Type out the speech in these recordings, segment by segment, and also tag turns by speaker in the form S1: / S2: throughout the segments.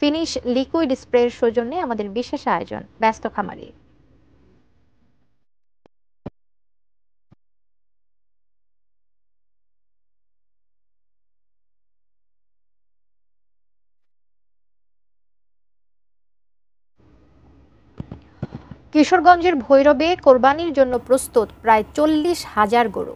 S1: Finish liquid স্প্রের সৌজন্যে আমাদের বিশেষ আয়োজন ব্যস্ত খামারি। কিশোরগঞ্জের ভৈরবে কোরবানির জন্য প্রস্তুত প্রায় 40,000 গরু।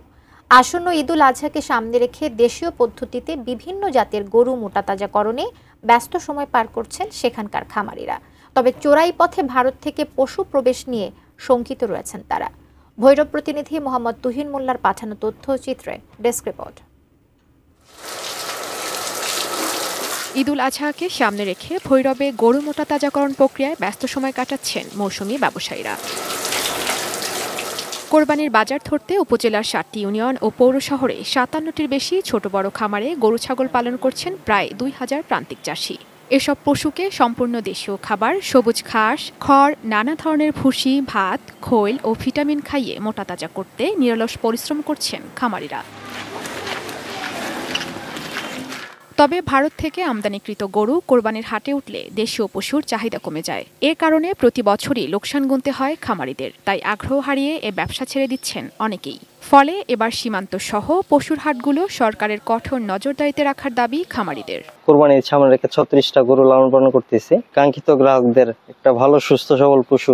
S1: আসন্ন ঈদুল আজহাকে সামনে রেখে দেশীয় পদ্ধতিতে বিভিন্ন জাতের গরু মোটাতাজাকরণে ব্যস্ত সময় পার করছেন সেখানকার খামারিরা। তবে চোরাই পথে ভারত থেকে পশু প্রবেশ নিয়ে শঙ্কিত রয়েছেন তারা। ভৈরব প্রতিনিধি মোহাম্মদ তুহিন মোল্লার পাঠানো তথ্যচিত্রে ডেস্ক রিপোর্ট।
S2: ঈদুল আজহাকে সামনে রেখে ভৈরবে গরু মোটাতাজাকরণ প্রক্রিয়ায় ব্যস্ত সময় কাটাচ্ছেন মৌসুমী ব্যবসায়ীরা। কোরবানির বাজার ধরতে উপজেলার 7টি ইউনিয়ন ও পৌর শহরে 57টির বেশি ছোট বড় খামারে গরু ছাগল পালন করছেন প্রায় 2000 প্রান্তিক চাষী। এসব পশুকে সম্পূর্ণ দেশীয় খাবার, সবুজ ঘাস, খড়, নানা ধরনের ভুসি, ভাত, খৈল ও ভিটামিন খাইয়ে মোটাতাজা করতে নিরলস পরিশ্রম করছেন খামারিরা। তবে ভারত থেকে আমদানিকৃত গরু কোরবানির হাটে উঠলে দেশীয় পশুর চাহিদা কমে যায়। এর কারণে প্রতি বছরই লোকসান গুনতে হয় খামারিদের। তাই আগ্রহ হারিয়ে এ ব্যবসা ছেড়ে দিচ্ছেন অনেকেই। ফলে এবার সীমান্ত সহ পশুর হাটগুলো সরকারের কঠোর নজরদারিতে রাখার দাবি খামারিদের।
S3: কোরবানির সামনে রেখে 36টা গরু লালন পালন করতেছি কাঙ্ক্ষিত গ্রাহকদের একটা ভালো সুস্থ সবল পশু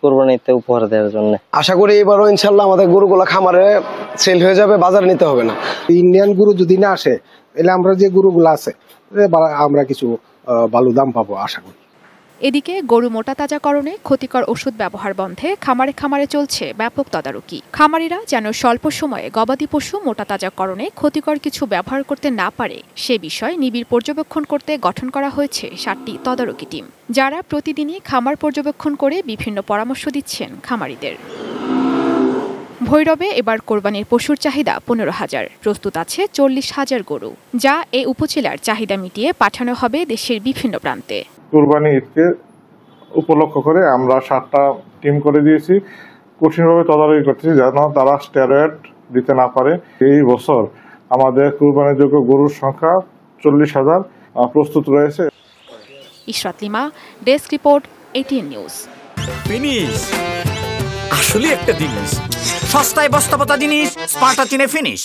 S3: কোরবানিতে উপহার দেওয়ার জন্য।
S4: আশা করি এবারও ইনশাল্লাহ আমাদের গরুগুলো খামারে সেল হয়ে যাবে, বাজারে নিতে হবে না।
S5: ইন্ডিয়ান গরু যদি না আসে তাহলে আমরা যে গরুগুলো আছে আমরা কিছু ভালো দাম পাবো আশা করি।
S2: এদিকে গরু মোটাতাজাকরণে ক্ষতিকর ওষুধ ব্যবহার বন্ধে খামারে খামারে চলছে ব্যাপক তদারকি। খামারিরা যেন স্বল্প সময়ে গবাদি পশু মোটাতাজাকরণে ক্ষতিকর কিছু ব্যবহার করতে না পারে সে বিষয়ে নিবিড় পর্যবেক্ষণ করতে গঠন করা হয়েছে 7টি তদারকি টিম, যারা প্রতিদিনই খামার পর্যবেক্ষণ করে বিভিন্ন পরামর্শ দিচ্ছেন খামারিদের। ভৈরবে এবার কোরবানির পশুর চাহিদা 15,000, প্রস্তুত আছে 40,000 গরু, যা এই উপজেলার চাহিদা মিটিয়ে পাঠানো হবে দেশের বিভিন্ন প্রান্তে।
S6: কোরবানি ঈদকে উপলক্ষ করে আমরা 7টা টিম করে দিয়েছি। কঠিনভাবে তদারকি করতেছি যেন তারা স্টেরয়েড দিতে না পারে। এই বছর আমাদের কোরবানির যোগ্য গরুর সংখ্যা 40,000 প্রস্তুত রয়েছে।
S2: Ishrat lima, desk report, ATN news.
S7: Finish আসলে একটা জিনিস, সস্তায় বস্তাপতা জিনিস, স্পার্টা চিনে ফিনিশ।